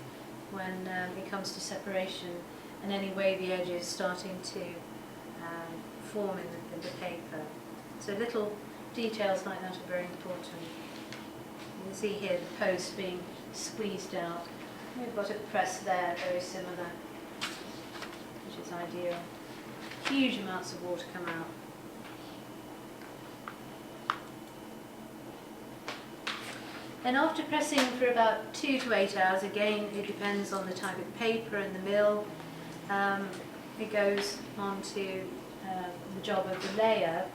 when it comes to separation, and any wavy edges starting to form in the paper. So little details like that are very important. You can see here the post being squeezed out. We've got a press there, very similar, which is ideal. Huge amounts of water come out. Then after pressing for about 2 to 8 hours, again it depends on the type of paper and the mill, it goes on to the job of the layer.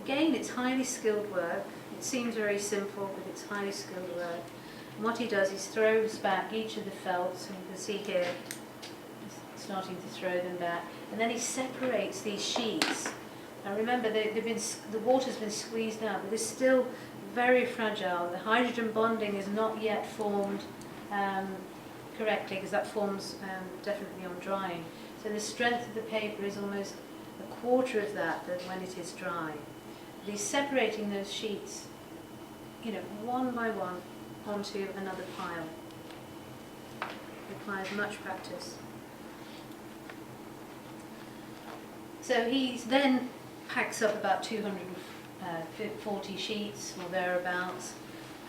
Again, it's highly skilled work. It seems very simple, but it's highly skilled work. And what he does is throws back each of the felts, and you can see here he's starting to throw them back, and then he separates these sheets. Now remember, the water's been squeezed out, but it's still very fragile. The hydrogen bonding is not yet formed correctly, because that forms definitely on drying. So the strength of the paper is almost a quarter of that than when it is dry. But he's separating those sheets, you know, one by one onto another pile. Requires much practice. So he then packs up about 240 sheets or thereabouts,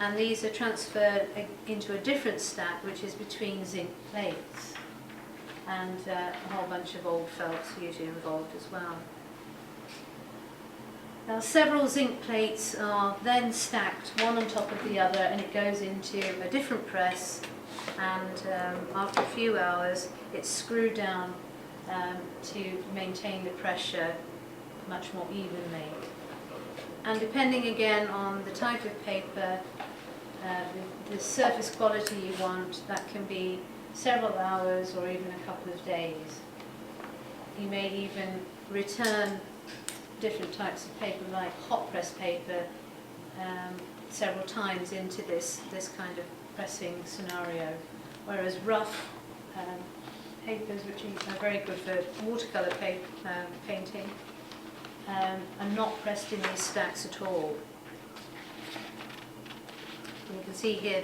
and these are transferred into a different stack, which is between zinc plates, and a whole bunch of old felts usually involved as well. Now several zinc plates are then stacked one on top of the other, and it goes into a different press, and after a few hours it's screwed down to maintain the pressure much more evenly. And depending again on the type of paper, the surface quality you want, that can be several hours or even a couple of days. You may even return different types of paper, like hot press paper, several times into this kind of pressing scenario, whereas rough papers, which are very good for watercolour painting, are not pressed in these stacks at all. And you can see here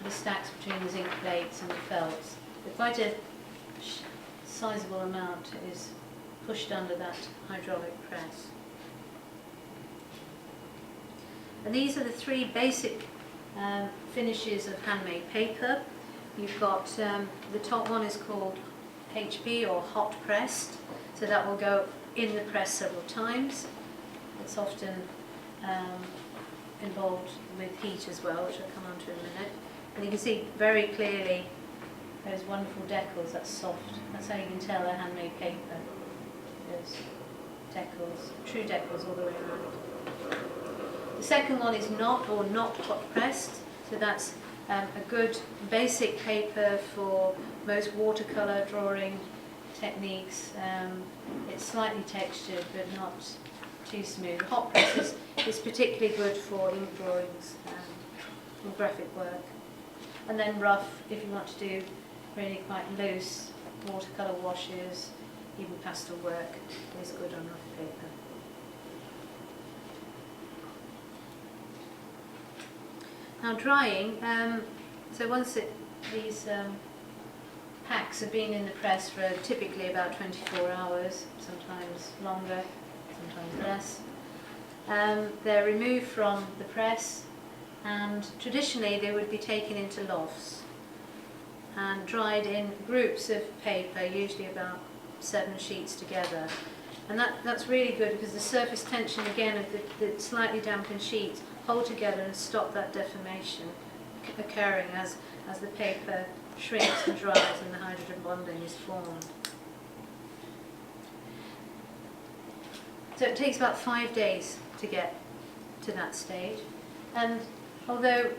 the stacks between the zinc plates and the felts. But quite a sizable amount is pushed under that hydraulic press. And these are the 3 basic finishes of handmade paper. You've got the top one is called HB, or hot pressed, so that will go in the press several times. It's often involved with heat as well, which I'll come on to in a minute. And you can see very clearly those wonderful deckles, that's soft. That's how you can tell they're handmade paper. Those deckles, true deckles all the way around. The second one is not hot pressed, so that's a good basic paper for most watercolour drawing techniques. It's slightly textured but not too smooth. Hot press is particularly good for ink drawings and graphic work. And then rough, if you want to do really quite loose watercolour washes, even pastel work is good on rough paper. Now drying, so once these packs have been in the press for typically about 24 hours, sometimes longer, sometimes less, they're removed from the press, and traditionally they would be taken into lofts and dried in groups of paper, usually about 7 sheets together. And that's really good because the surface tension again of the slightly dampened sheets hold together and stop that deformation occurring as the paper shrinks and dries and the hydrogen bonding is formed. So it takes about 5 days to get to that stage, and although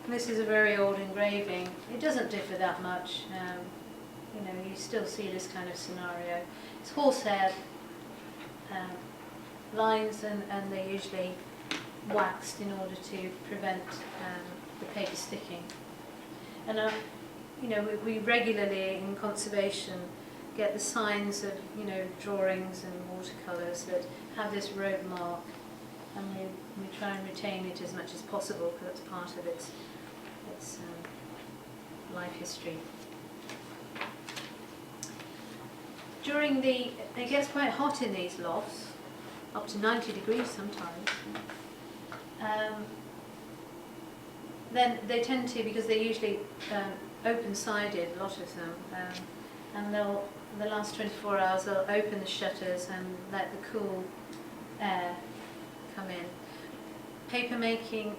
this is a very old engraving, it doesn't differ that much. You still see this kind of scenario. It's horsehair lines, and they're usually waxed in order to prevent the paper sticking. And we regularly in conservation get the signs of drawings and watercolours that have this road mark, and we try and retain it as much as possible because that's part of its life history. It gets quite hot in these lofts, up to 90 degrees sometimes. Then they tend to, because they're usually open-sided, a lot of them, and the last 24 hours they'll open the shutters and let the cool air come in. Paper making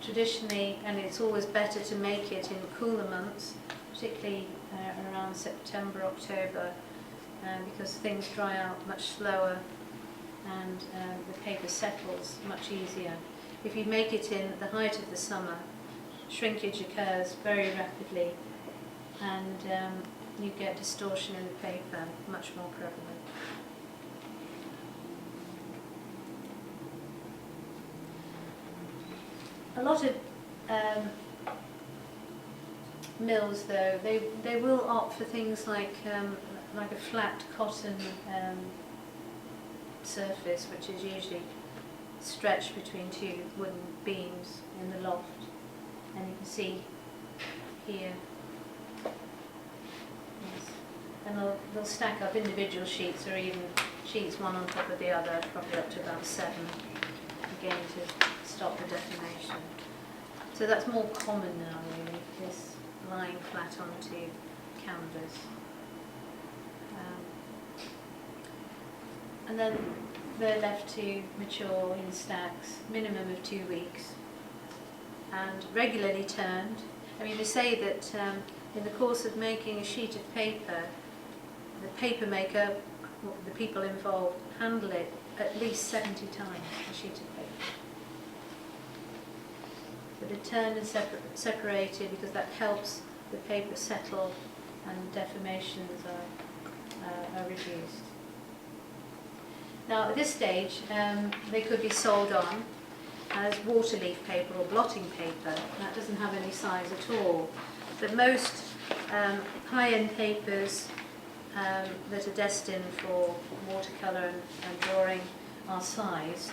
traditionally, and it's always better to make it in cooler months, particularly around September, October, because things dry out much slower and the paper settles much easier. If you make it in the height of the summer, shrinkage occurs very rapidly, and you get distortion in the paper much more prevalent. A lot of mills, though, they will opt for things like a flat cotton surface, which is usually stretched between 2 wooden beams in the loft, and you can see here. Yes. And they'll stack up individual sheets, or even sheets one on top of the other, probably up to about 7, again to stop the deformation. So that's more common now, really, this lying flat onto canvas. And then they're left to mature in stacks, minimum of 2 weeks, and regularly turned. I mean, they say that in the course of making a sheet of paper, the paper maker, the people involved, handle it at least 70 times, a sheet of paper. So they're turned and separated because that helps the paper settle and deformations are reduced. Now at this stage they could be sold on as water leaf paper or blotting paper. That doesn't have any size at all. But most high-end papers that are destined for watercolour and drawing are sized.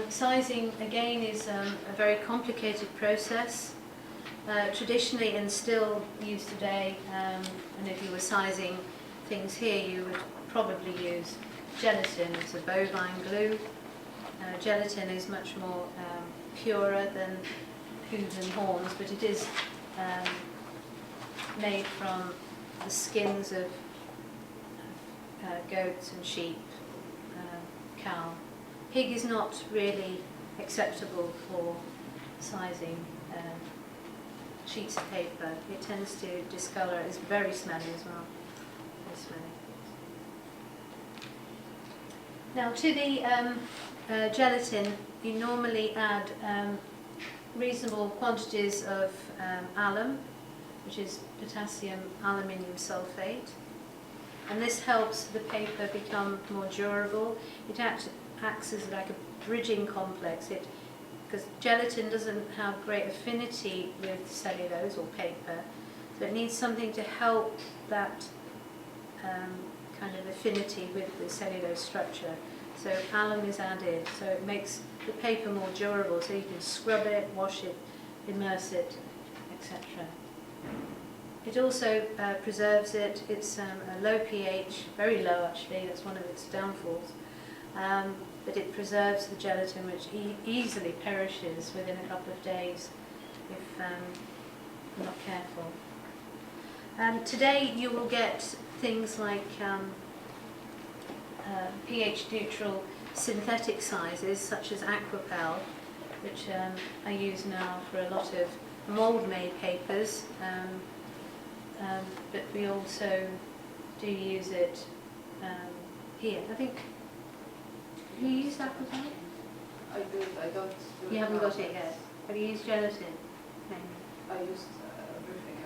Sizing again is a very complicated process. Traditionally and still used today, and if you were sizing things here, you would probably use gelatin. It's a bovine glue. Gelatin is much more purer than hooves and horns, but it is made from the skins of goats and sheep, cow. Pig is not really acceptable for sizing sheets of paper. It tends to discolour. It's very smelly as well. Very smelly. Now to the gelatin, you normally add reasonable quantities of alum, which is potassium aluminium sulfate, and this helps the paper become more durable. It acts as like a bridging complex, because gelatin doesn't have great affinity with cellulose or paper, so it needs something to help that kind of affinity with the cellulose structure. So alum is added, so it makes the paper more durable, so you can scrub it, wash it, immerse it, etc. It also preserves it. It's a low pH, very low actually, that's one of its downfalls. But it preserves the gelatin, which easily perishes within a couple of days if you're not careful. Today you will get things like pH neutral synthetic sizes such as Aquapel, which I use now for a lot of mould-made papers, but we also do use it here. I think, have you used Aquapel? I do. I don't. Do You haven't got it yet. Have you used gelatin? No. I used everything.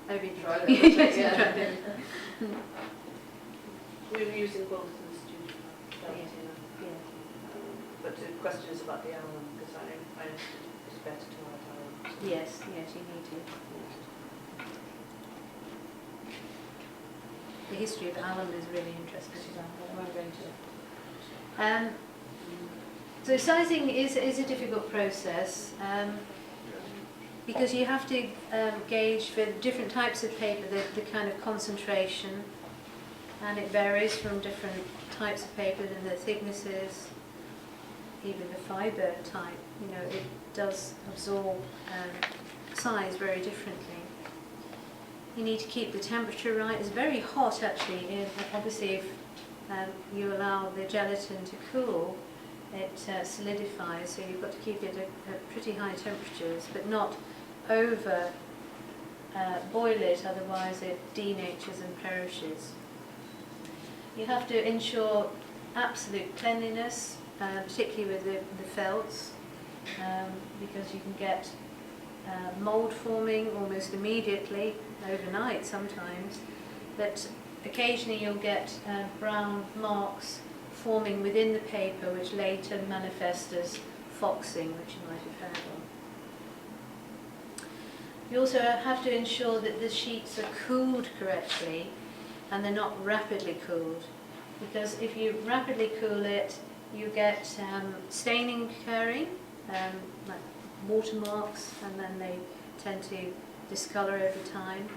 Everything. Tried You everything, just yeah. tried it. We were using both in the studio, Yeah. but the question is about the alum, because I it's better to add alum. So. Yes, yes, you need to. Yes. The history of alum is really interesting as well, but I won't go into it. So sizing is a difficult process because you have to gauge for different types of paper the kind of concentration, and it varies from different types of paper and the thicknesses, even the fibre type. You know, it does absorb size very differently. You need to keep the temperature right. It's very hot actually. Obviously, if you allow the gelatin to cool, it solidifies, so you've got to keep it at pretty high temperatures, but not over boil it, otherwise it denatures and perishes. You have to ensure absolute cleanliness, particularly with the felts, because you can get mould forming almost immediately, overnight sometimes, but occasionally you'll get brown marks forming within the paper, which later manifest as foxing, which you might have heard of. You also have to ensure that the sheets are cooled correctly and they're not rapidly cooled, because if you rapidly cool it, you get staining occurring, like watermarks, and then they tend to discolour over time.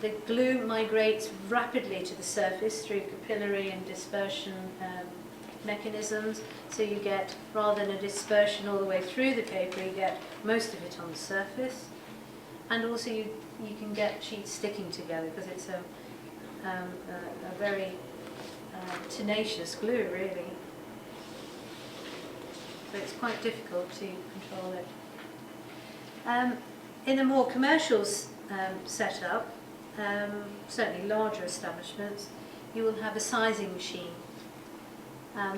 The glue migrates rapidly to the surface through capillary and dispersion mechanisms, so you get, rather than a dispersion all the way through the paper, you get most of it on the surface. And also you can get sheets sticking together, because it's a very tenacious glue, really. So it's quite difficult to control it. In a more commercial setup, certainly larger establishments, you will have a sizing machine.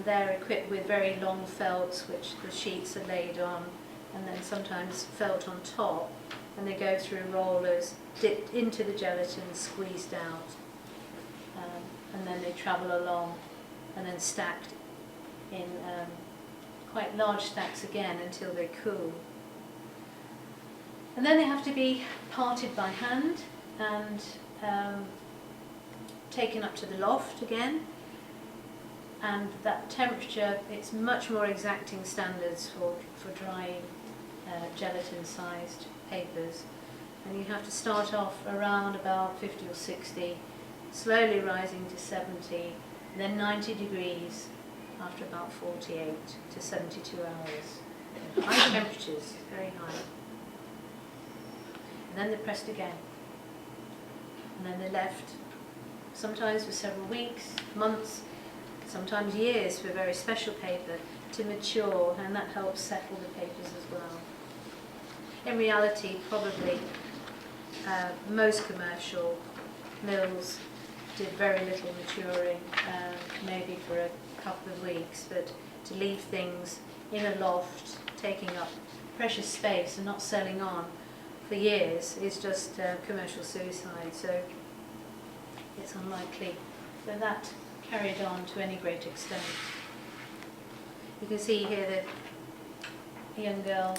They're equipped with very long felts, which the sheets are laid on, and then sometimes felt on top, and they go through rollers, dipped into the gelatin, squeezed out, and then they travel along, and then stacked in quite large stacks again until they cool. And then they have to be parted by hand and taken up to the loft again. And that temperature, it's much more exacting standards for drying gelatin-sized papers. And you have to start off around about 50 or 60, slowly rising to 70, then 90 degrees after about 48 to 72 hours. High temperatures, very high. And then they're pressed again. And then they're left, sometimes for several weeks, months, sometimes years for very special paper, to mature, and that helps settle the papers as well. in reality, probably most commercial mills did very little maturing, maybe for a couple of weeks, but to leave things in a loft, taking up precious space and not selling on for years is just commercial suicide. So it's unlikely that that carried on to any great extent. You can see here the young girl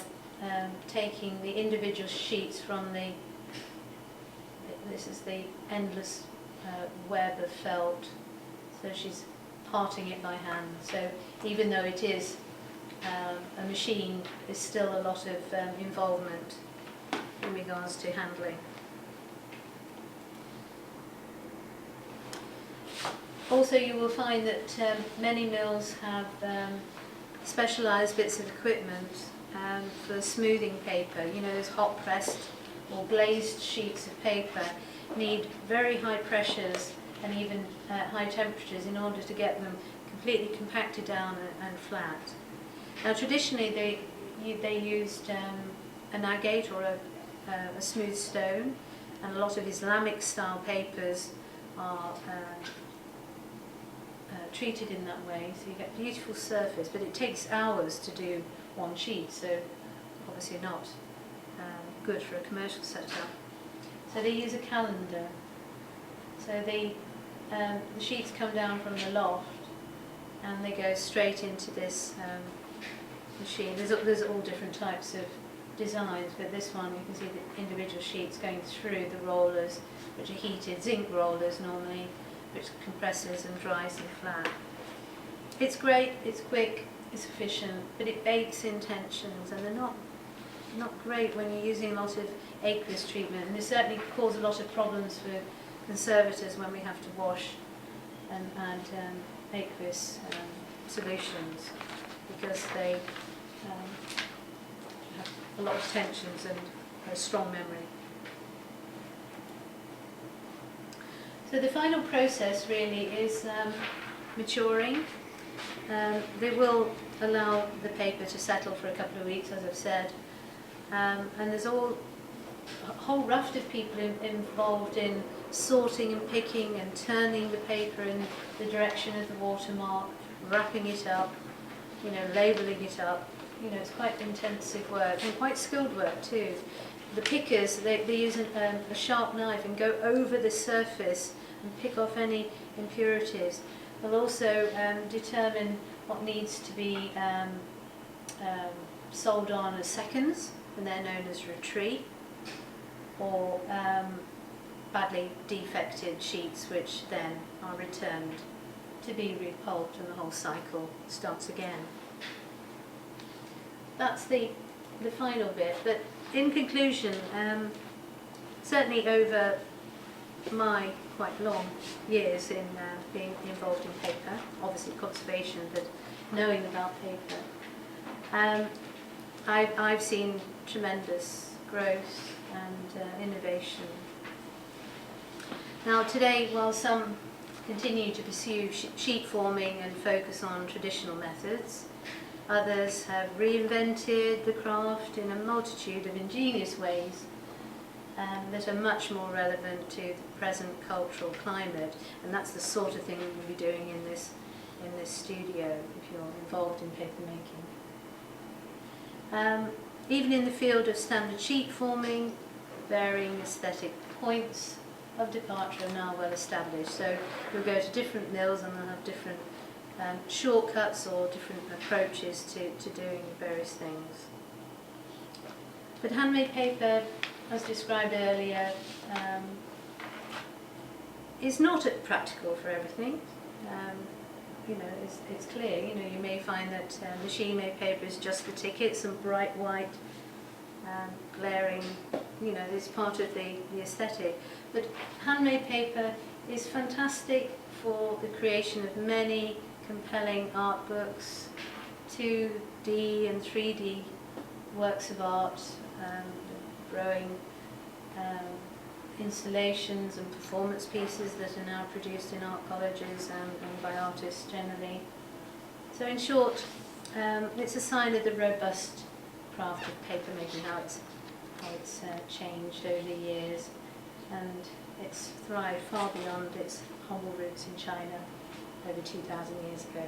taking the individual sheets from this is the endless web of felt, so she's parting it by hand. So even though it is a machine, there's still a lot of involvement in regards to handling. Also, you will find that many mills have specialised bits of equipment for smoothing paper. You know, those hot pressed or glazed sheets of paper need very high pressures and even high temperatures in order to get them completely compacted down and flat. Now, traditionally they used an agate or a smooth stone, and a lot of Islamic style papers are treated in that way, so you get a beautiful surface, but it takes hours to do one sheet, so obviously not good for a commercial setup. So they use a calendar. So the sheets come down from the loft and they go straight into this machine. There's all different types of designs, but this one you can see the individual sheets going through the rollers, which are heated zinc rollers normally, which compresses and dries them flat. It's great, it's quick, it's efficient, but it bakes in tensions, and they're not great when you're using a lot of aqueous treatment, and they certainly cause a lot of problems for conservators when we have to wash and add aqueous solutions, because they have a lot of tensions and a strong memory. So the final process really is maturing. They will allow the paper to settle for a couple of weeks, as I've said, and there's a whole raft of people involved in sorting and picking and turning the paper in the direction of the watermark, wrapping it up, you know, labelling it up. You know, it's quite intensive work and quite skilled work too. The pickers, they use a sharp knife and go over the surface and pick off any impurities. They'll also determine what needs to be sold on as seconds, and they're known as retreat, or badly defected sheets, which then are returned to be repulped, and the whole cycle starts again. That's the final bit, but in conclusion, certainly over my quite long years in being involved in paper, obviously conservation, but knowing about paper, I've seen tremendous growth and innovation. Now today, while some continue to pursue sheet forming and focus on traditional methods, others have reinvented the craft in a multitude of ingenious ways that are much more relevant to the present cultural climate, and that's the sort of thing we'll be doing in this studio if you're involved in papermaking. Even in the field of standard sheet forming, varying aesthetic points of departure are now well established. So you'll go to different mills and they'll have different shortcuts or different approaches to doing various things. But handmade paper, as described earlier, is not practical for everything. You know, it's clear. You know, you may find that machine-made paper is just the ticket, some bright white, glaring. You know, it's part of the aesthetic. But handmade paper is fantastic for the creation of many compelling art books, 2D and 3D works of art, growing installations and performance pieces that are now produced in art colleges and by artists generally. So in short, it's a sign of the robust craft of papermaking, how it's how it's changed over the years, and it's thrived far beyond its humble roots in China over 2,000 years ago.